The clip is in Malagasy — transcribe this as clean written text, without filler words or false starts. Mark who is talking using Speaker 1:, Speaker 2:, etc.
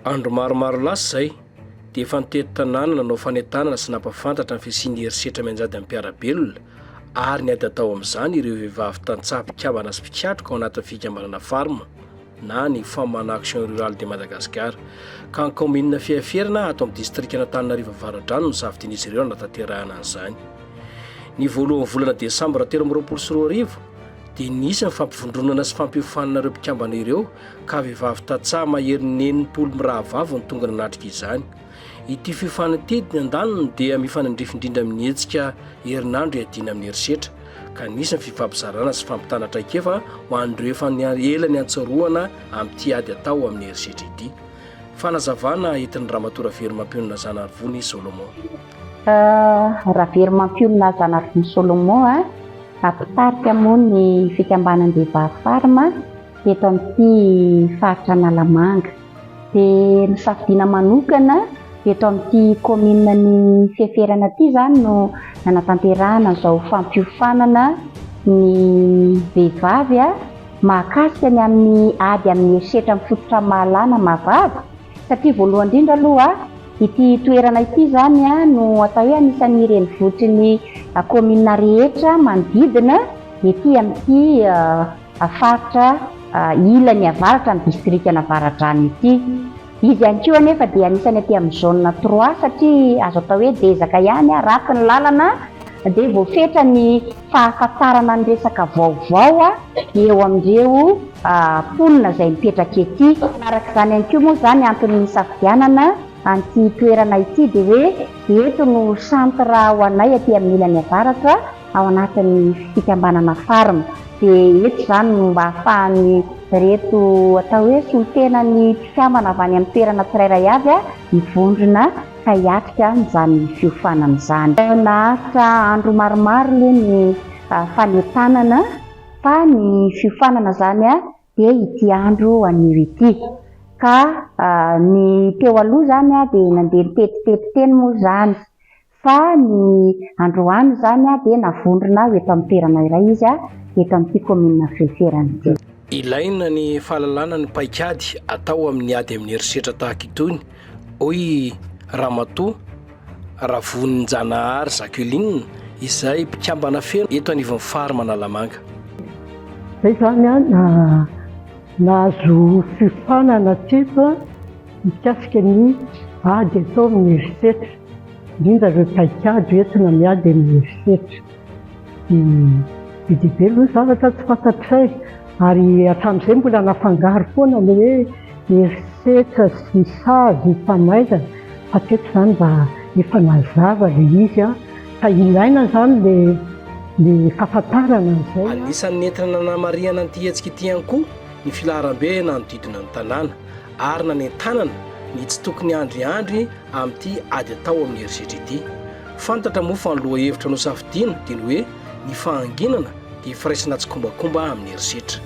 Speaker 1: Andro maromaro lasa izay dia efa nitety tanàna nanao fanentanana sy nampafantatra ny fisian'ny herisetra mianjady amin'ny mpiarabelona ary ny ady atao amin'izany ireo vehivavy tantsaha mpikambana sy mpikiatroka ao anatin'ny fikambanana farma na ny Femme Action Rurale de Madagascar ka ny kaominina fiafierana ato amin'ny distrikta Antananarivo Avaradrano no safidian'izy ireo nataterahana an'izany. Ny voalohan'ny volana Desambra 2024 dia nisy ny fampivondronana sy fampiofanana ireo mpikambana ireo ka vehivavy tantsaha maherin'ny 900 mirahavavy ny tonga nanatrika izany. Ity fiofanana ity ny andaniny dia mifanandrify indrindra amin'ny hetsika herinandro iadiana amin'ny herisetra ka nisy ny fifampizarana sy fampitana traikefa ho an'ireo efa ela ny antsaroana amin'ity ady atao amin'ny herisetra ity. Fanazavana entin'ny Ramatora Verimampiolona Zanarivony Solomon.
Speaker 2: Verimampiolona Zanarivony Solomon ampitarika moa ny fikambanan-dehivahy farma eto amin'ity faritra Analamanga dia ny safidiana manokana eto amin'ity kominina ny fiaferana ity izany no nanatanterahana izao fampiofanana ny vehivavy mahakasika ny amin'ny ady amin'ny herisetra mifototra mahalana mavavy satria voalohany indrindra aloha ity toerana ity izany no atao hoe anisan'ny renivohitry ny kominina rehetra manodidina ety amin'ity faritra ilany avaratra ny distrikana Avaradrano ity. Izy ihany koa anefa dia anisany aty amin'ny zone 3 satria azo atao hoe dezaka ihany raky ny lalana dia voafetra ny fahafantarana ny resaka vaovao eo amin'ireo mponina izay mipetraka ety. Araka izany ihany koa moa izany antony safidianana an'ity toerana ity dia hoe eto no centre ho anay aty amin'ny ilany avaratra ao anatin'ny fikambanana farma dia eto izany no mba ahafahan'ny reto atao hoe solitena ny mpikambana avy any amin'ny toerana tsirairay avy mivondrona ka hiatrika izany fiofanana izany. Nahatra andro maromaro aloha ny fanentanana fa ny fiofanana izany dia ity andro anio ity ka ny teo aloha izany dia nandeha nitetitety teny moa izany fa ny androany izany dia navondrona eto amin'ny toerana iray izy eto amin'ity kominina fiaferana ity.
Speaker 1: Ilaina ny fahalalana ny paikady atao amin'ny ady amin'ny herisetra tahaka itony hoy Ramatoa Ravonjanahary Jacqueline izay mpikambana feno eto anivon'ny farma Analamanga.
Speaker 3: Izay izany nahazo fiofanana teto mikasika ny ady atao amin'ny herisetra indrindra ireo paikady entina miady amin'ny herisetra. Be aloha zavatra tsy fantatray ary hatramin'izay mbola nafangaro foana ny hoe herisetra sy sazy famaizana fa teto izany mba efa nazava ilay izy ka ilaina izany ny fahafantarana an'izay.
Speaker 1: Anisan'ny entina nanamariana an'ity hetsika ity ihany koa ny filaharam-be nanodidina ny tanàna ary nanentanana ny tsy tokony andriandry amin'ity ady atao amin'ny herisetra ity. Fantatra moa fa ny loha hevitra no safidiana dia ny hoe ny fahanginana dia firaisana tsy kombakomba amin'ny herisetra.